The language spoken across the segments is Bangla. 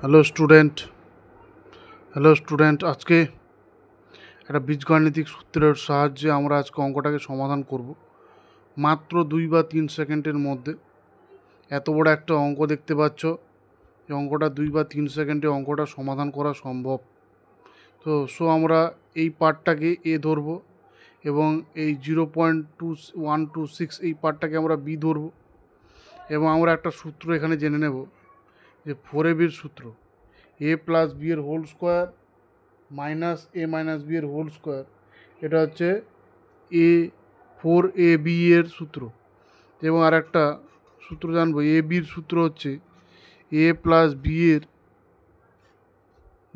হ্যালো স্টুডেন্ট, আজকে একটা বীজগাণিতিক সূত্রের সাহায্যে আমরা আজকে অঙ্কটাকে সমাধান করব মাত্র 2 বা 3 সেকেন্ডের মধ্যে। এত বড় একটা অঙ্ক দেখতে পাচ্ছ, এই অঙ্কটা 2 বা 3 সেকেন্ডে অঙ্কটা সমাধান করা সম্ভব। তো আমরা এই পার্টটাকে এ ধরবো এবং এই 0.2126 এই পার্টটাকে আমরা বি ধরবো এবং আমরা একটা সূত্র এখানে জেনে নেব যে 4ab সূত্র, a প্লাস বি এর হোল স্কোয়ার মাইনাস এ মাইনাস বি এর হোল স্কোয়ার। এটা হচ্ছে A4ab এর সূত্র। এবং আর একটা সূত্র জানবো, এ বির সূত্র হচ্ছে a প্লাস বি এর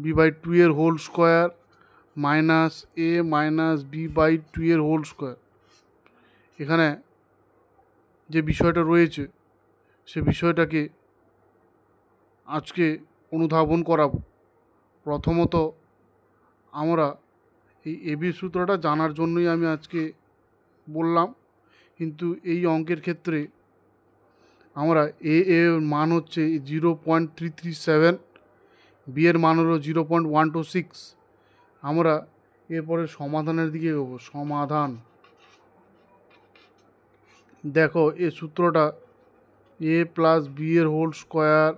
b/2 এর হোল স্কোয়ার মাইনাস এ মাইনাস b/2 এর হোল স্কোয়ার। এখানে যে বিষয়টা রয়েছে সে বিষয়টাকে আজকে অনুধাবন করাবো। প্রথমত আমরা এই এবির সূত্রটা জানার জন্যই আমি আজকে বললাম, কিন্তু এই অঙ্কের ক্ষেত্রে আমরা এর মান হচ্ছে 0.337, বি এর মান হলো 0.126। আমরা এরপরে সমাধানের দিকে এগোবো। সমাধান দেখো, এই সূত্রটা এ প্লাস বি এর হোল স্কোয়ার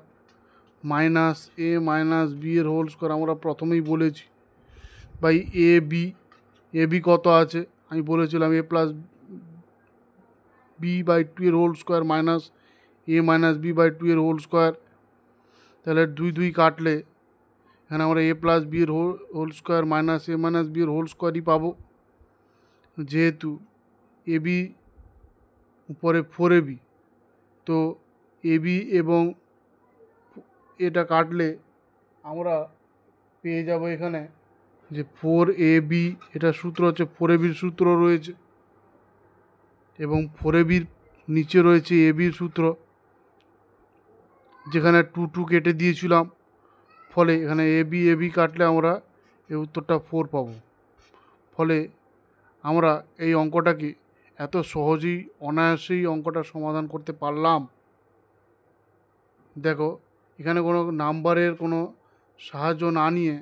মাইনাস এ মাইনাস বি এর হোল স্কোয়ার আমরা প্রথমেই বলেছি বাই এ বি কত আছে, আমি বলেছিলাম a প্লাস b/2 এর হোল স্কোয়ার মাইনাস এ মাইনাস b/2 এর হোল স্কোয়ার। তাহলে 2 কাটলে এখানে আমরা a প্লাস বি এর হোল স্কোয়ার মাইনাস এ মাইনাস বি এর হোল স্কোয়ারই পাবো। যেহেতু এ বি উপরে 4ab, তো এ বি এবং এটা কাটলে আমরা পেয়ে যাব এখানে যে 4ab। এটা সূত্র হচ্ছে 4ab সূত্র রয়েছে এবং 4ab নিচে রয়েছে এ বির সূত্র, যেখানে 2 কেটে দিয়েছিলাম। ফলে এখানে এ বি কাটলে আমরা এই উত্তরটা 4 পাবো। ফলে আমরা এই অঙ্কটাকে এত সহজেই অনায়াসেই অঙ্কটা সমাধান করতে পারলাম। দেখো, এখানে কোনো নাম্বারের কোনো সাহায্য না নিয়ে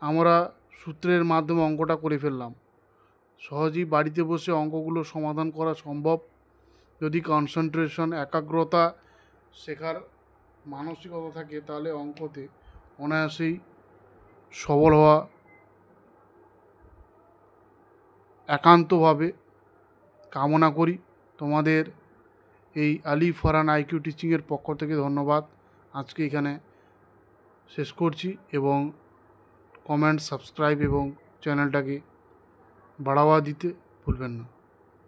আমরা সূত্রের মাধ্যমে অঙ্কটা করে ফেললাম। সহজেই বাড়িতে বসে অঙ্কগুলো সমাধান করা সম্ভব যদি কনসেন্ট্রেশন, একাগ্রতা, শেখার মানসিকতা থাকে, তাহলে অঙ্কতে অনায়াসেই সবল হওয়া একান্তভাবে কামনা করি। তোমাদের এই আলি ফরহান IQ টিচিংয়ের পক্ষ থেকে ধন্যবাদ। আজকে এখানে শেষ করছি এবং কমেন্ট, সাবস্ক্রাইব এবং চ্যানেলটাকে বাড়াওয়া দিতে ভুলবেন না।